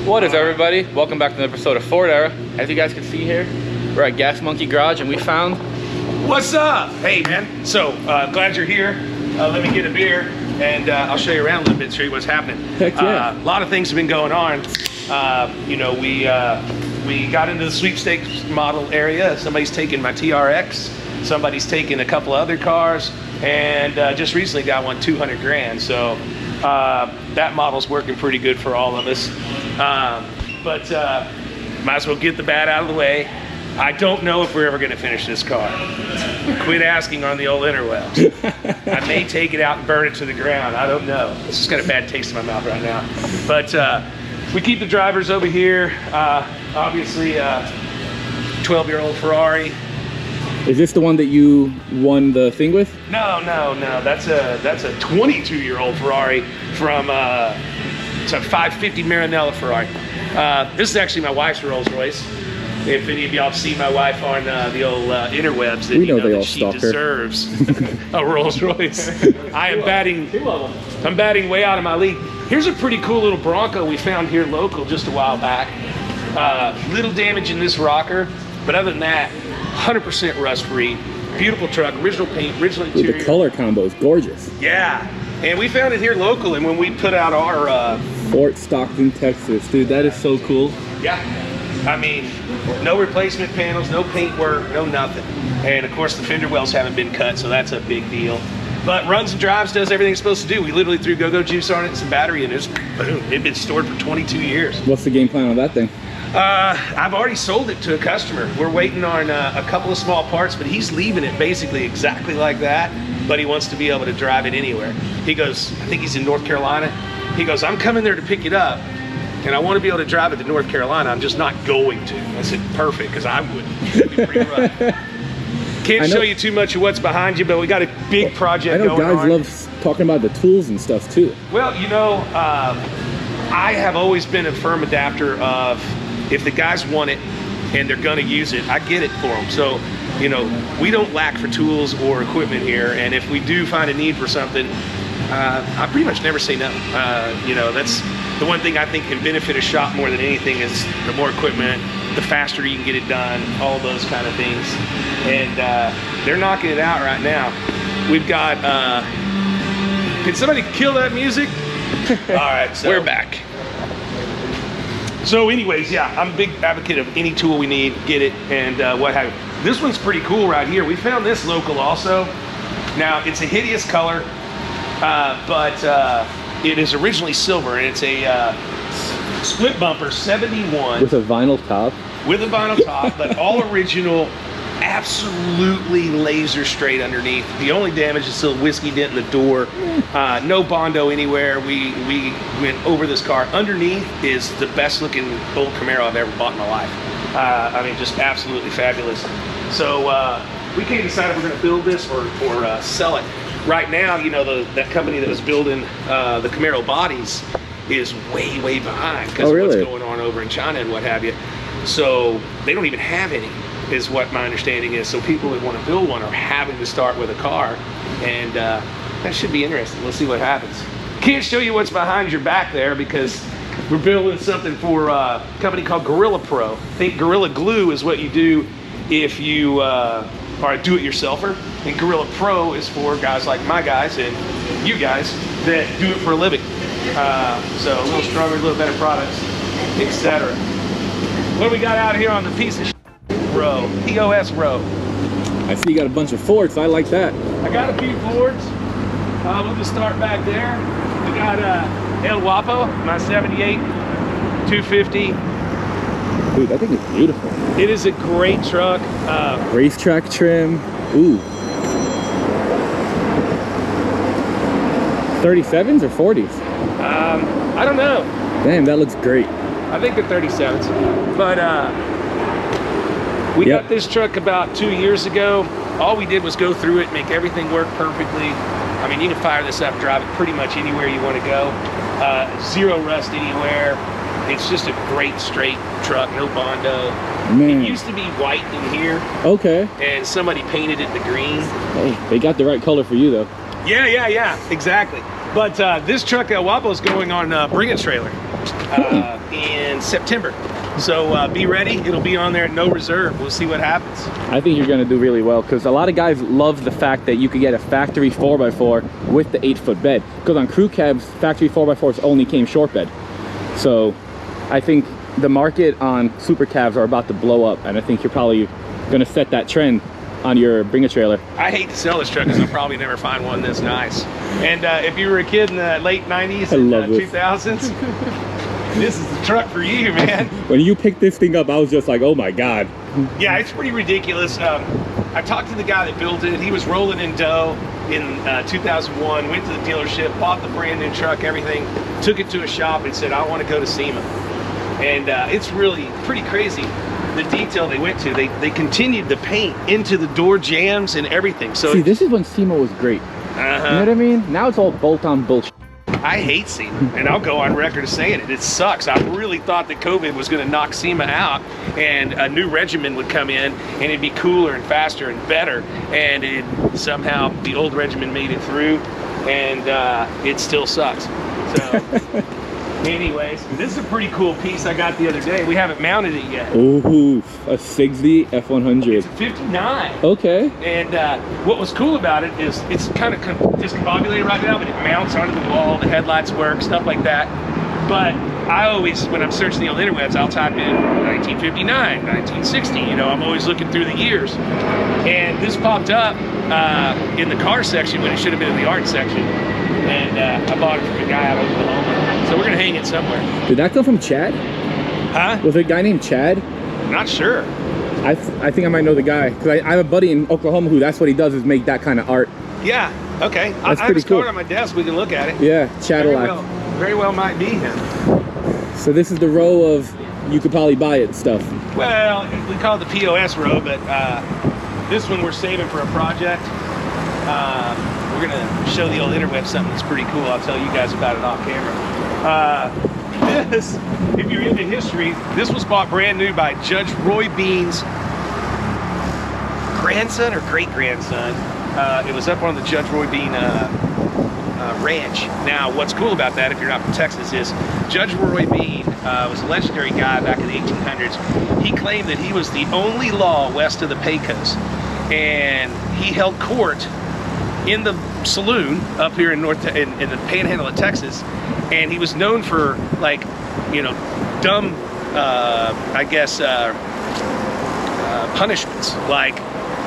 What is everybody? Welcome back to another episode of Ford Era. As you guys can see here, we're at Gas Monkey Garage and we found... What's up? Hey man, so glad you're here. Let me get a beer and I'll show you around a little bit, show you what's happening. Heck yeah. A lot of things have been going on. You know, we got into the sweepstakes model area. Somebody's taking my TRX, somebody's taking a couple other cars, and just recently got one 200 grand. So that model's working pretty good for all of us. But might as well get the bad out of the way. I don't know if we're ever going to finish this car. Quit asking on the old interwebs. I may take it out and burn it to the ground. I don't know. It's just got a bad taste in my mouth right now. But we keep the drivers over here. Obviously, 12-year-old Ferrari. Is this the one that you won the thing with? No. That's a 22-year-old Ferrari from it's a 550 Maranello Ferrari. This is actually my wife's Rolls Royce. If any of y'all have seen my wife on the old interwebs, then you know that she deserves a Rolls Royce. I'm batting way out of my league. Here's a pretty cool little Bronco we found here local just a while back. Little damage in this rocker, but other than that, 100% rust free. Beautiful truck, original paint, original interior. Dude, the color combo is gorgeous. Yeah, and we found it here local, and when we put out our Fort Stockton, Texas. Dude, that is so cool. Yeah, I mean, no replacement panels, no paint work, no nothing. And of course the fender wells haven't been cut, so that's a big deal. But runs and drives, does everything it's supposed to do. We literally threw go-go juice on it and some battery, and it's boom. It'd been stored for 22 years. What's the game plan on that thing? I've already sold it to a customer. We're waiting on a couple of small parts, but he's leaving it basically exactly like that, but he wants to be able to drive it anywhere. He goes, I think he's in North Carolina. He goes, I'm coming there to pick it up, and I want to be able to drive it to North Carolina. I'm just not going to. I said, perfect, because I wouldn't. It'd be pretty rough. Can't show you too much of what's behind you, but we got a big project going on. I know guys love talking about the tools and stuff too. Well, you know, I have always been a firm adapter of, if the guys want it and they're gonna use it, I get it for them. So, you know, we don't lack for tools or equipment here, and if we do find a need for something, I pretty much never say no. You know, that's the one thing I think can benefit a shop more than anything is the more equipment, the faster you can get it done, all those kind of things. And they're knocking it out right now. We've got, can somebody kill that music? All right, so we're back. So anyways, yeah, I'm a big advocate of any tool we need, get it, and what have you. This one's pretty cool right here. We found this local also. Now, it's a hideous color, but it is originally silver, and it's a split bumper 71. With a vinyl top? With a vinyl top, but all original, absolutely laser straight underneath. The only damage is still a whiskey dent in the door. No Bondo anywhere. We went over this car. Underneath is the best looking old Camaro I've ever bought in my life. I mean, just absolutely fabulous. So we can't decide if we're going to build this or sell it. Right now, you know, that company that was building the Camaro bodies is way behind because of what's going on over in China and what have you. So they don't even have any, is what my understanding is. So people that want to build one are having to start with a car, and that should be interesting. We'll see what happens. Can't show you what's behind your back there because we're building something for a company called Gorilla Pro. I think Gorilla Glue is what you do if you are a do-it-yourselfer, and Gorilla Pro is for guys like my guys and you guys that do it for a living. So a little stronger, a little better products, etc. What do we got out here on the piece of row? POS row. I see you got a bunch of Fords. I like that. I got a few Fords. We'll just start back there. We got El Guapo, my 78 250. Dude, that thing is beautiful. It is a great truck. Racetrack trim. Ooh. 37s or 40s? I don't know. Damn, that looks great. I think they're 37s. But we got this truck about 2 years ago. All we did was go through it, make everything work perfectly. I mean, you can fire this up, drive it pretty much anywhere you want to go. Zero rust anywhere. It's just a great straight truck, no Bondo. Man. It used to be white in here. Okay. And somebody painted it the green. Oh, they got the right color for you though. Yeah, exactly. But this truck El Guapo is going on Bring It trailer. in September. So be ready. It'll be on there at no reserve. We'll see what happens. I think you're gonna do really well, because a lot of guys love the fact that you could get a factory 4x4 with the 8-foot bed. Because on crew cabs, factory 4x4s only came short bed. So I think the market on super cabs are about to blow up, and I think you're probably gonna set that trend on your Bring a Trailer. I hate to sell this truck because I'll probably never find one this nice. And if you were a kid in the late 90s and 2000s, this is the truck for you, man. When you picked this thing up, I was just like, oh my God. Yeah, it's pretty ridiculous. I talked to the guy that built it. He was rolling in dough in 2001, went to the dealership, bought the brand new truck, everything, took it to a shop and said, I want to go to SEMA. And it's really pretty crazy, the detail they went to. They continued the paint into the door jambs and everything. So see, this is when SEMA was great. You know what I mean? Now it's all bolt-on bullshit. I hate SEMA, and I'll go on record as saying it. It sucks. I really thought that COVID was going to knock SEMA out, and a new regimen would come in, and it'd be cooler and faster and better. And somehow the old regimen made it through, and it still sucks. So, anyways, this is a pretty cool piece I got the other day. We haven't mounted it yet. Ooh, a Sigsbee F100. It's a 59. Okay. And what was cool about it is it's kind of discombobulated right now, but it mounts onto the wall, the headlights work, stuff like that. But I always, when I'm searching the old interwebs, I'll type in 1959, 1960, you know, I'm always looking through the years. And this popped up in the car section when it should have been in the art section. And I bought it from a guy out of Oklahoma. So we're gonna hang it somewhere. Did that come from Chad? Huh? Was it a guy named Chad? Not sure. I think I might know the guy, because I have a buddy in Oklahoma who that's what he does, is make that kind of art. Yeah, okay. That's I have his pretty cool. card on my desk, we can look at it. Yeah, Cadillac. Very well might be him. So this is the row of you could probably buy it stuff. Well, we call it the POS row, but this one we're saving for a project. We're gonna show the old interweb something that's pretty cool. I'll tell you guys about it off camera. This, if you're into history, this was bought brand new by Judge Roy Bean's grandson or great-grandson. It was up on the Judge Roy Bean ranch. Now, what's cool about that, if you're not from Texas, is Judge Roy Bean was a legendary guy back in the 1800s. He claimed that he was the only law west of the Pecos, and he held court in the saloon up here in in the panhandle of Texas, and he was known for, like, you know, dumb, I guess, punishments, like,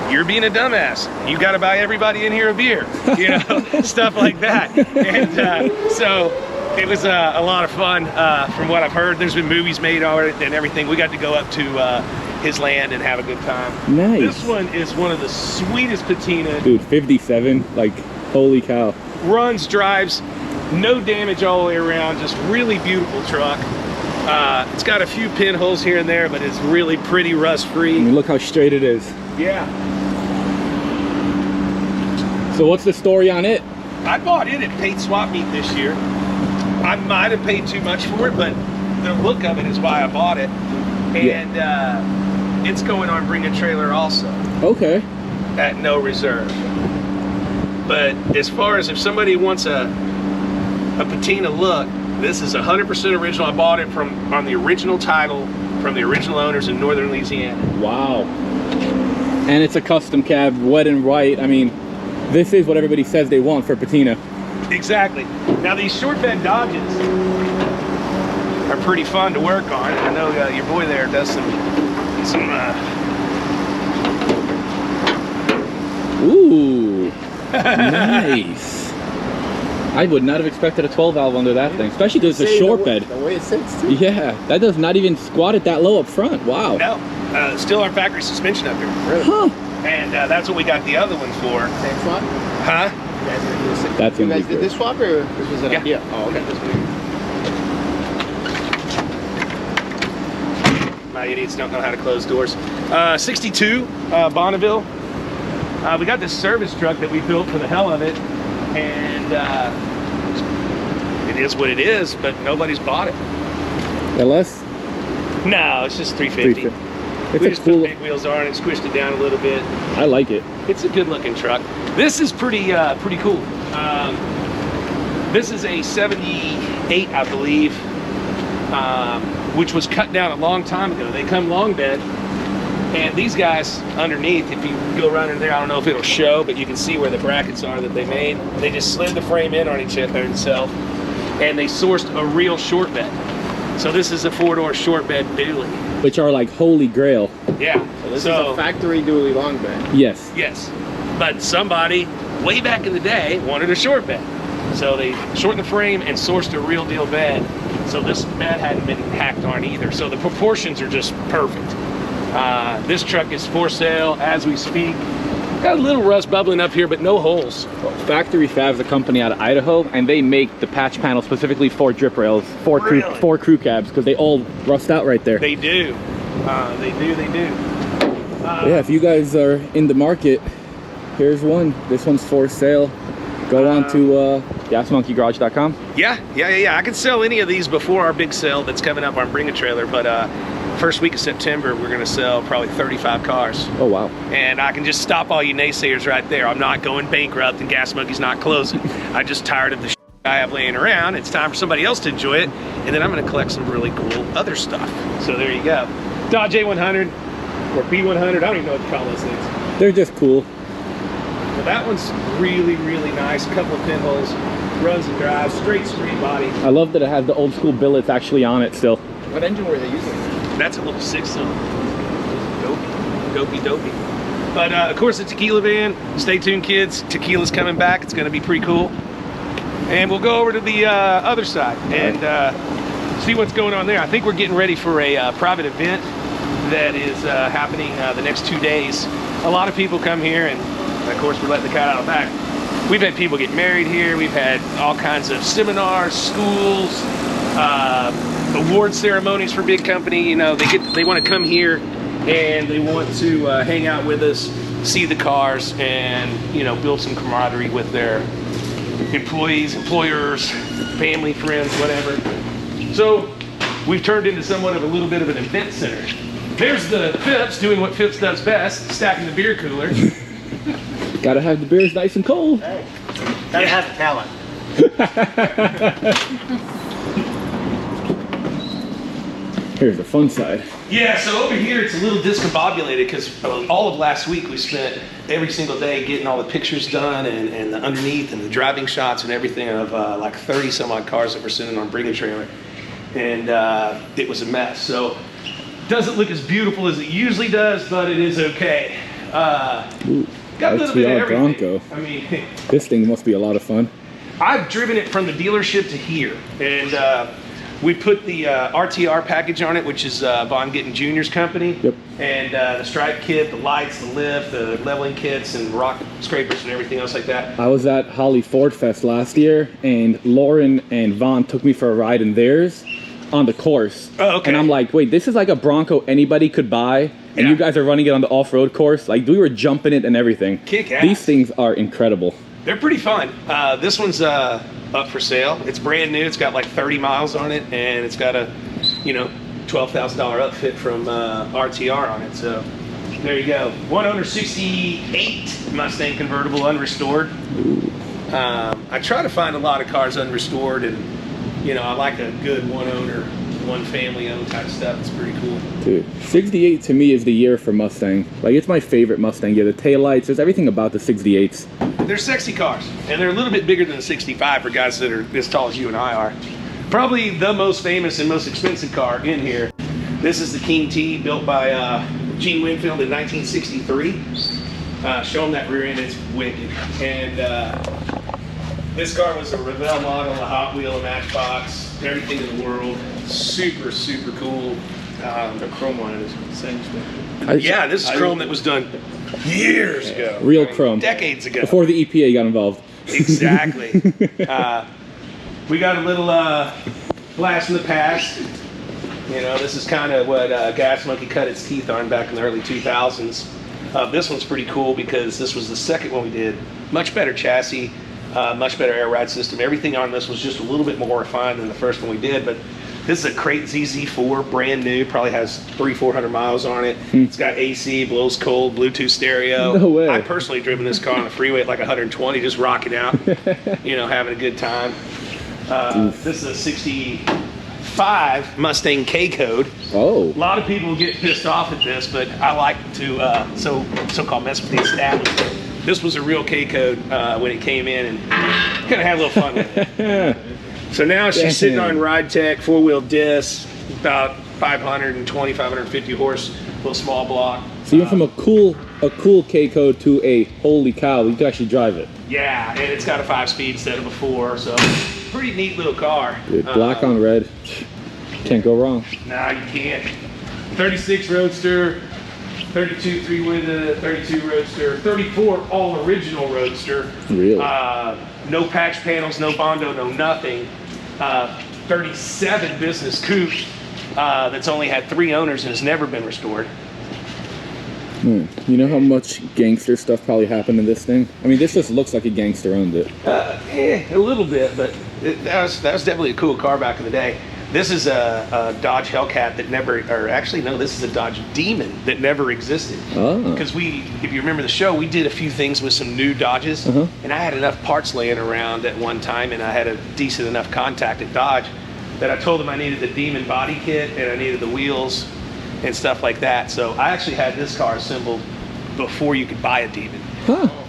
you're being a dumbass, you got to buy everybody in here a beer, you know, stuff like that. And so it was a lot of fun. From what I've heard, there's been movies made on it and everything. We got to go up to his land and have a good time. Nice. This one is one of the sweetest patina. Dude, 57, like, holy cow. Runs, drives, no damage all the way around, just really beautiful truck. It's got a few pinholes here and there, but it's really pretty rust-free. I mean, look how straight it is. Yeah. So what's the story on it? I bought it at paid swap meet this year. I might have paid too much for it, but the look of it is why I bought it. And it's going on Bring a Trailer also. Okay. At no reserve. But as far as if somebody wants a patina look, this is 100% original. I bought it on the original title from the original owners in northern Louisiana. Wow. And it's a custom cab, wet and white. I mean, this is what everybody says they want for patina. Exactly. Now these short bed Dodges are pretty fun to work on. I know your boy there does some Ooh, nice. I would not have expected a 12 valve under that thing, especially because it's a short bed. The way it sits too. Yeah, that does not even squat it that low up front. Wow. No, still our factory suspension up here. Really? Huh. And that's what we got the other one for. Same swap? Huh? You guys gonna do the same? That's You gonna guys be did good. this swap or this was an Yeah. idea? Oh, okay. My idiots don't know how to close doors. 62 Bonneville. We got this service truck that we built for the hell of it, and it is what it is, but nobody's bought it. LS? No, it's just 350. It's We a just cool. put big wheels on it, squished it down a little bit. I like it. It's a good looking truck. This is pretty cool. This is a 78, I believe. which was cut down a long time ago. They come long bed, and these guys underneath, if you go around in there, I don't know if it'll show, but you can see where the brackets are that they made. They just slid the frame in on each other itself, and they sourced a real short bed. So this is a 4-door short bed dually. Which are like holy grail. Yeah. So this is a factory dually long bed. Yes. Yes. But somebody way back in the day wanted a short bed. So they shortened the frame and sourced a real deal bed. So this bed hadn't been hacked on either. So the proportions are just perfect. This truck is for sale as we speak. Got a little rust bubbling up here, but no holes. Factory Fab's a company out of Idaho, and they make the patch panel specifically for drip rails, for crew cabs, because they all rust out right there. They do. They do. Yeah, if you guys are in the market, here's one. This one's for sale. Go on to gasmonkeygarage.com. Yeah. I can sell any of these before our big sale that's coming up on Bring a Trailer, but first week of September, we're gonna sell probably 35 cars. Oh, wow. And I can just stop all you naysayers right there. I'm not going bankrupt and Gas Monkey's not closing. I'm just tired of the shit I have laying around. It's time for somebody else to enjoy it. And then I'm gonna collect some really cool other stuff. So there you go. Dodge A100 or B100, I don't even know what to call those things. They're just cool. But that one's really, really nice. Couple of pinholes, runs and drives, straight street body. I love that it has the old school billets actually on it still. What engine were they using? That's a little 6-cylinder. Dopey. But of course, the tequila van. Stay tuned, kids. Tequila's coming back. It's going to be pretty cool. And we'll go over to the other side and see what's going on there. I think we're getting ready for a private event that is happening the next 2 days. A lot of people come here, and of course, we're letting the cat out of the bag. We've had people get married here. We've had all kinds of seminars, schools, award ceremonies for big company. You know, they want to come here and they want to hang out with us, see the cars, and, you know, build some camaraderie with their employees, employers, family, friends, whatever. So we've turned into somewhat of a little bit of an event center. There's the Phipps doing what Phipps does best, stacking the beer cooler. Gotta have the beers nice and cold. Hey, gotta have the talent. Here's the fun side. Yeah, so over here it's a little discombobulated because all of last week we spent every single day getting all the pictures done and the underneath and the driving shots and everything of like 30 some odd cars that were sitting on Bring a Trailer. And it was a mess. So it doesn't look as beautiful as it usually does, but it is okay. Got a little bit of everything. Bronco. I mean, This thing must be a lot of fun. I've driven it from the dealership to here, and we put the RTR package on it, which is Von Gittin Jr.'s company. Yep. And the stripe kit, the lights, the lift, the leveling kits, and rock scrapers and everything else like that. I was at Holly Ford Fest last year, and Lauren and Vaughn took me for a ride in theirs on the course. Oh, okay. And I'm like, wait, this is like a Bronco anybody could buy, and Yeah. you guys are running it on the off-road course? Like, we were jumping it and everything. Kick ass. These things are incredible. They're pretty fun. This one's up for sale. It's brand new. It's got like 30 miles on it, and it's got a, you know, $12,000 upfit from RTR on it. So there you go. One owner 68 Mustang convertible unrestored. I try to find a lot of cars unrestored, and you know, I like a good one owner, one family owned type stuff. It's pretty cool. Dude, 68 to me is the year for Mustang. Like, it's my favorite Mustang. Yeah, the taillights, there's everything about the 68s. They're sexy cars, and they're a little bit bigger than the 65 for guys that are as tall as you and I are. Probably the most famous and most expensive car in here. This is the King T, built by Gene Winfield in 1963. Show them that rear end, it's wicked. And this car was a Revell model, a Hot Wheel, a Matchbox, everything in the world. Super, super cool. The chrome one is singed. Yeah, this is chrome that was done years ago. Real chrome. Decades ago. Before the EPA got involved. Exactly. We got a little blast from the past. You know, this is kind of what Gas Monkey cut its teeth on back in the early 2000s. This one's pretty cool because this was the second one we did. Much better chassis, much better air ride system. Everything on this was just a little bit more refined than the first one we did, but this is a Crate ZZ4, brand new, probably has 300-400 miles on it. It's got AC, blows cold, Bluetooth stereo. No way. I personally driven this car on the freeway at like 120, just rocking out, you know, having a good time. This is a 63 65 Mustang K code. Oh. A lot of people get pissed off at this, but I like to so-called mess with the establishment. This was a real K code when it came in, and kind of had a little fun with it. So now she's sitting on Ride Tech 4-wheel disc, about 520, 550 horse, little small block. So you went from a cool K code to a holy cow, you could actually drive it. Yeah, and it's got a 5-speed instead of a 4, so pretty neat little car. Dude, black on red, can't go wrong. Nah, you can't. 36 Roadster, 32 3-window, 32 Roadster, 34 all original Roadster. Really? No patch panels, no Bondo, no nothing. 37 business coupe that's only had 3 owners and has never been restored. You know how much gangster stuff probably happened in this thing? I mean, this just looks like a gangster owned it. A little bit, but that was definitely a cool car back in the day. This is a Dodge Hellcat that never, or actually no, this is a Dodge Demon that never existed. Because if you remember the show, we did a few things with some new Dodges, and I had enough parts laying around at one time, and I had a decent enough contact at Dodge that I told them I needed the Demon body kit and I needed the wheels and stuff like that. So I actually had this car assembled before you could buy a Demon.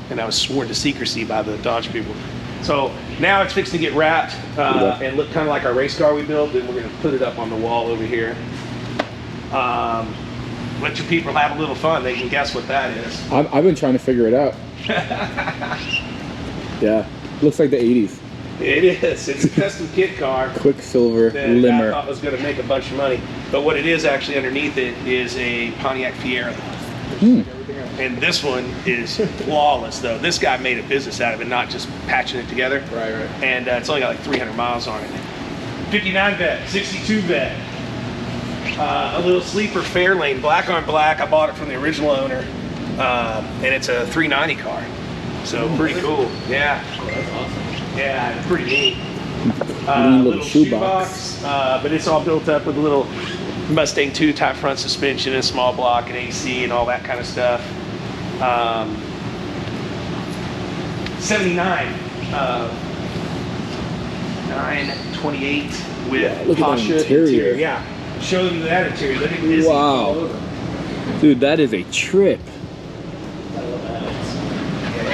And I was sworn to secrecy by the Dodge people. So now it's fixing to get wrapped and look kind of like our race car we built, and we're going to put it up on the wall over here. Let your people have a little fun. They can guess what that is. I've been trying to figure it out. Yeah, looks like the 80s. It is. It's a custom kit car. Quicksilver that Limmer. I thought was going to make a bunch of money. But what it is actually underneath it is a Pontiac Fiero. And this one is flawless, though. This guy made a business out of it, not just patching it together. Right. And it's only got like 300 miles on it. 59 vet, 62 vet. A little sleeper Fairlane, black on black. I bought it from the original owner. And it's a 390 car. So pretty cool. Yeah. Oh, that's awesome. Yeah, it's pretty neat. Little shoebox. But it's all built up with a little Mustang 2 type front suspension and small block and AC and all that kind of stuff. 79 928 with look at that Pasha interior. Yeah, show them that interior. Look at this. Wow. Dude, that is a trip.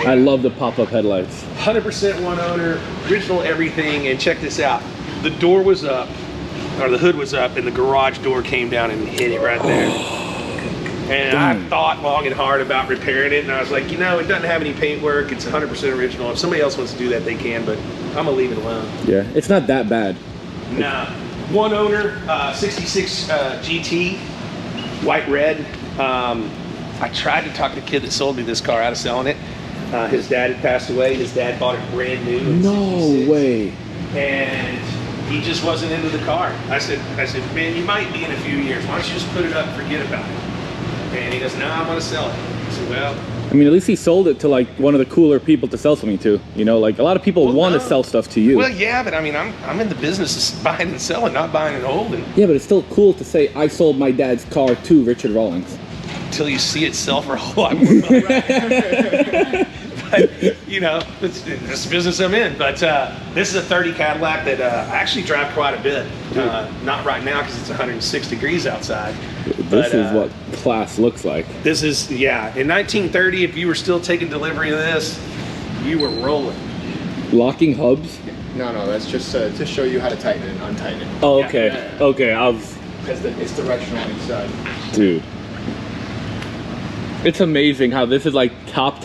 I love the pop-up headlights. 100% one owner, original everything, and check this out. The door was up, or the hood was up, and the garage door came down and hit it right there. And I thought long and hard about repairing it, and I was like, you know, it doesn't have any paint work. It's 100% original. If somebody else wants to do that, they can, but I'm gonna leave it alone. Yeah, it's not that bad. Nah. One owner, 66 GT, white red. I tried to talk the kid that sold me this car out of selling it. His dad had passed away. His dad bought it brand new. No 66. way. And he just wasn't into the car. I said, man, you might be in a few years. Why don't you just put it up and forget about it? And he goes, no, I want to sell it. I said, well. I mean, at least he sold it to like one of the cooler people to sell something to. You know, like a lot of people want to sell stuff to you. Well, yeah, but I mean, I'm in the business of buying and selling, not buying and holding. Yeah, but it's still cool to say I sold my dad's car to Richard Rawlings. Until you see it sell for a whole lot more money. But, you know, it's the business I'm in. But this is a 30 Cadillac that I actually drive quite a bit. Not right now because it's 106 degrees outside. This is what class looks like. This is, yeah. In 1930, if you were still taking delivery of this, you were rolling. Locking hubs? No, that's just to show you how to tighten it and untighten it. Oh, okay. Yeah. Okay, Because it's directional on each side. Dude. It's amazing how this is like top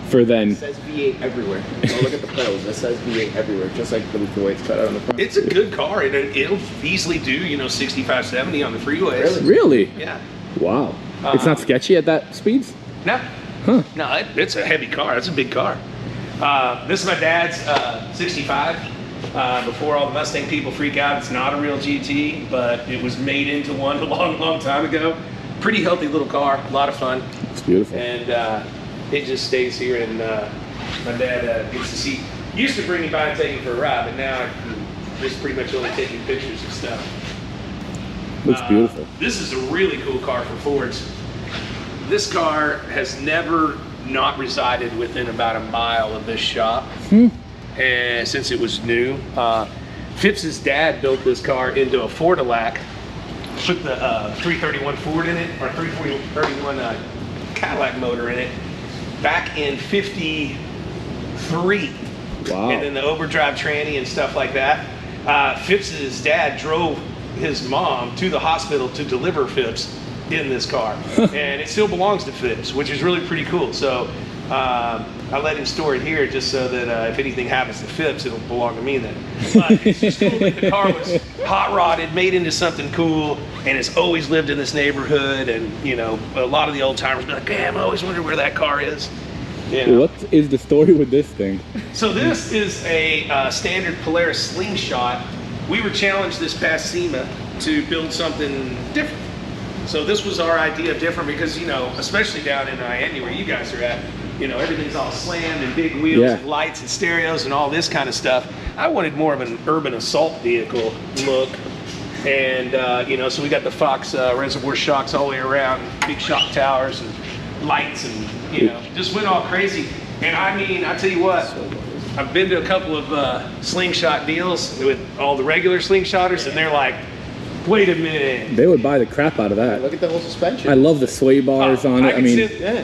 for then. It says V8 everywhere. Oh, look at the pedals. It says V8 everywhere, just like the way it's cut out on the front. It's a good car, and it'll easily do, 65, 70 on the freeways. Really? Yeah. Wow. It's not sketchy at that speeds? No. Huh. No, it's a heavy car. It's a big car. This is my dad's 65. Before all the Mustang people freak out, it's not a real GT, but it was made into one a long time ago. Pretty healthy little car, a lot of fun. It's beautiful. And it just stays here, and my dad gets to see. Used to bring me by and take him for a ride, but now I'm just pretty much only taking pictures and stuff. Looks beautiful. This is a really cool car for Fords. This car has never not resided within about a mile of this shop, and since it was new. Phipps's dad built this car into a Ford-a-lac, put the 331 Ford in it, or 331 Cadillac motor in it, back in '53. Wow. And then the overdrive tranny and stuff like that. Phipps's dad drove his mom to the hospital to deliver Phipps in this car. And it still belongs to Phipps, which is really pretty cool. So I let him store it here just so that if anything happens to Phipps, it'll belong to me then. But it's just cool that the car was hot rodded, made into something cool, and it's always lived in this neighborhood. And, you know, a lot of the old timers be like, damn, I always wondered where that car is. You know? What is the story with this thing? So this is a standard Polaris slingshot. We were challenged this past SEMA to build something different. So this was our idea of different because, you know, especially down in Miami where you guys are at, you know, everything's all slammed and big wheels and lights and stereos and all this kind of stuff. I wanted more of an urban assault vehicle look. And, you know, so we got the Fox reservoir shocks all the way around, big shock towers and lights and, you know, just went all crazy. And I mean, I tell you what, I've been to a couple of slingshot deals with all the regular slingshotters, and they're like, wait a minute. They would buy the crap out of that. Look at the whole suspension. I love the sway bars on it. I mean,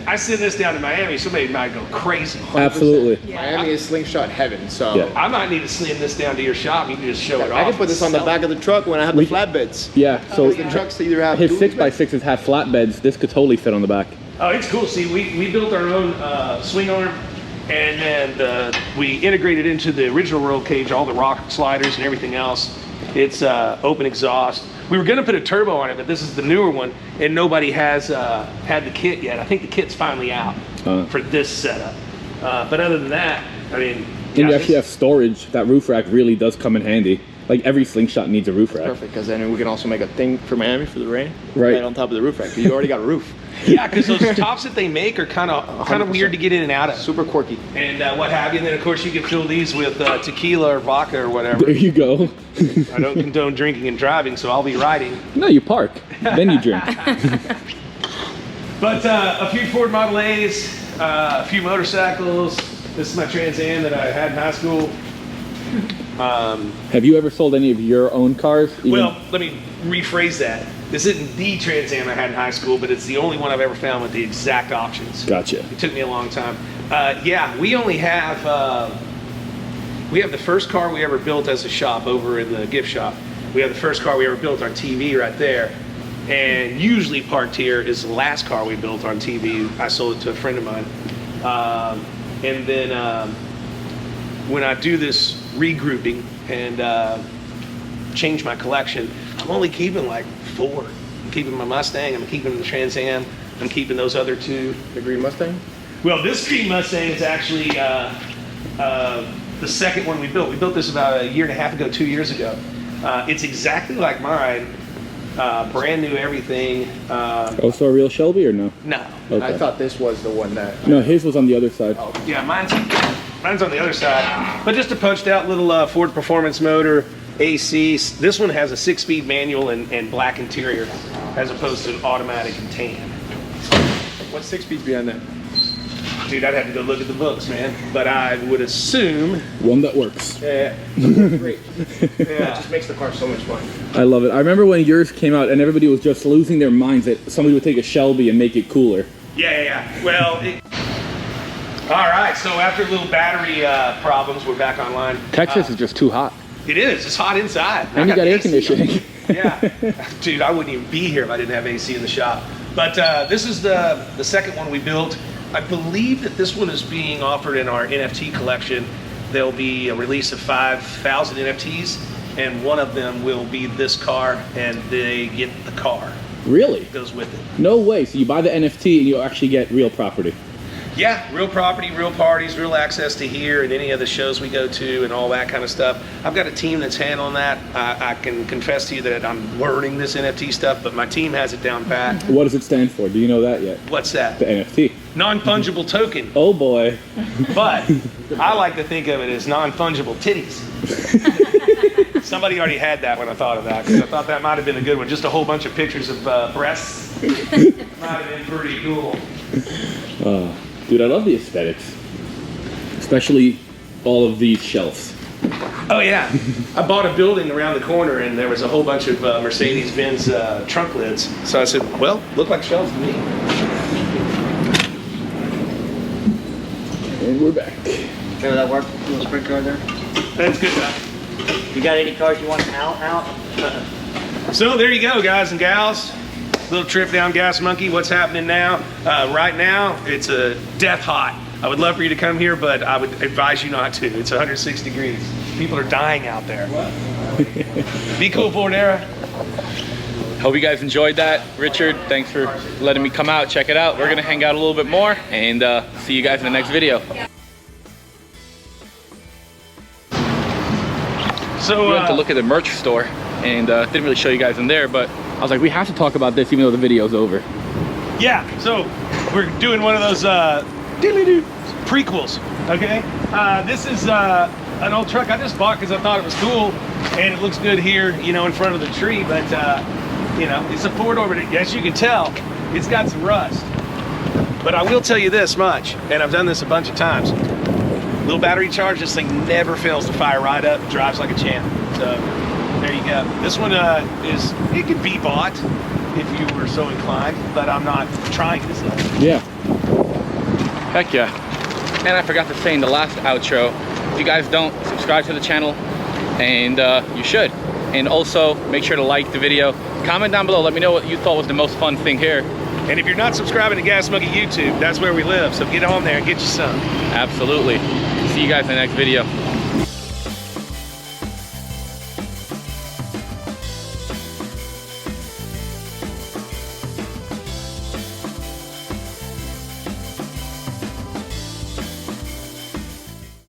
I send this down to Miami, somebody might go crazy. 100%. Absolutely. Miami is slingshot heaven, so. Yeah. I might need to send this down to your shop. You can just show it off. I can put this on the back of the truck when I have the flatbeds. Yeah, so The trucks either have his dual 6x6s have flatbeds. This could totally fit on the back. Oh, it's cool. See, we built our own swing arm, and then we integrated into the original roll cage all the rock sliders and everything else. It's open exhaust. We were going to put a turbo on it, but this is the newer one, and nobody has had the kit yet. I think the kit's finally out for this setup. But other than that, I mean... And you actually have storage. That roof rack really does come in handy. Like every slingshot needs a roof rack. Perfect, because then we can also make a thing for Miami for the rain. Right on top of the roof rack. You already got a roof. Yeah, because those tops that they make are kind of weird to get in and out of. Super quirky. And what have you. And then, of course, you can fill these with tequila or vodka or whatever. There you go. I don't condone drinking and driving, so I'll be riding. No, you park. Then you drink. But a few Ford Model A's, a few motorcycles. This is my Trans Am that I had in high school. Have you ever sold any of your own cars? Well, let me rephrase that. This isn't the Trans Am I had in high school, but it's the only one I've ever found with the exact options. Gotcha. It took me a long time. Yeah, we only have, we have the first car we ever built as a shop over in the gift shop. We have the first car we ever built on TV right there. And usually parked here is the last car we built on TV. I sold it to a friend of mine. And then when I do this regrouping and change my collection, I'm only keeping like 4. I'm keeping my Mustang, I'm keeping the Trans Am, I'm keeping those other 2. The green Mustang? Well, this green Mustang is actually the second one we built. We built this about a year and a half ago, 2 years ago. It's exactly like mine, brand new everything. Also a real Shelby or no? No. Okay. I thought this was the one that... No, his was on the other side. Oh. Yeah, mine's on the other side. But just a punched out little Ford Performance motor, AC. This one has a 6-speed manual and black interior as opposed to automatic and tan. What's 6 speeds behind that? Dude, I'd have to go look at the books, man. But I would assume... One that works. Yeah, great. It just makes the car so much fun. I love it. I remember when yours came out and everybody was just losing their minds that somebody would take a Shelby and make it cooler. Yeah. Well, all right. So after little battery problems, we're back online. Texas is just too hot. It is. It's hot inside. And you got air AC conditioning. Yeah. Dude, I wouldn't even be here if I didn't have AC in the shop. But this is the second one we built. I believe that this one is being offered in our NFT collection. There'll be a release of 5,000 NFTs, and one of them will be this car, and they get the car. Really? It goes with it. No way. So you buy the NFT and you actually get real property. Yeah, real property, real parties, real access to here and any of the shows we go to and all that kind of stuff. I've got a team that's handling that. I can confess to you that I'm learning this NFT stuff, but my team has it down pat. What does it stand for? Do you know that yet? What's that? The NFT. Non-fungible token. Oh boy. But I like to think of it as non-fungible titties. Somebody already had that when I thought of that, because I thought that might have been a good one. Just a whole bunch of pictures of breasts. Might have been pretty cool. Dude, I love the aesthetics. Especially all of these shelves. Oh yeah, I bought a building around the corner and there was a whole bunch of Mercedes-Benz trunk lids. So I said, well, look like shelves to me. And we're back. Okay, will that work? Little sprint car there. That's good. You got any cars you want out? So there you go, guys and gals. Little trip down Gas Monkey. What's happening now? Right now, it's a death hot. I would love for you to come here, but I would advise you not to. It's 106 degrees. People are dying out there. Be cool, Bordera. Hope you guys enjoyed that. Richard, thanks for letting me come out, check it out. We're gonna hang out a little bit more and see you guys in the next video. So We went to look at the merch store and didn't really show you guys in there, but I was like, we have to talk about this even though the video's over. yeah, so we're doing one of those prequels, okay? This is an old truck I just bought because I thought it was cool and it looks good here, you know, in front of the tree, but you know, it's a four-door, but as you can tell, it's got some rust. But I will tell you this much, and I've done this a bunch of times. Little battery charge, this thing never fails to fire right up, drives like a champ. So there you go. This one it could be bought if you were so inclined, but I'm not trying to sell it. Yeah. Heck yeah. And I forgot to say in the last outro, if you guys don't, subscribe to the channel, and you should. And also, make sure to like the video. Comment down below, let me know what you thought was the most fun thing here. And if you're not subscribing to Gas Monkey YouTube, that's where we live, so get on there and get you some. Absolutely. See you guys in the next video.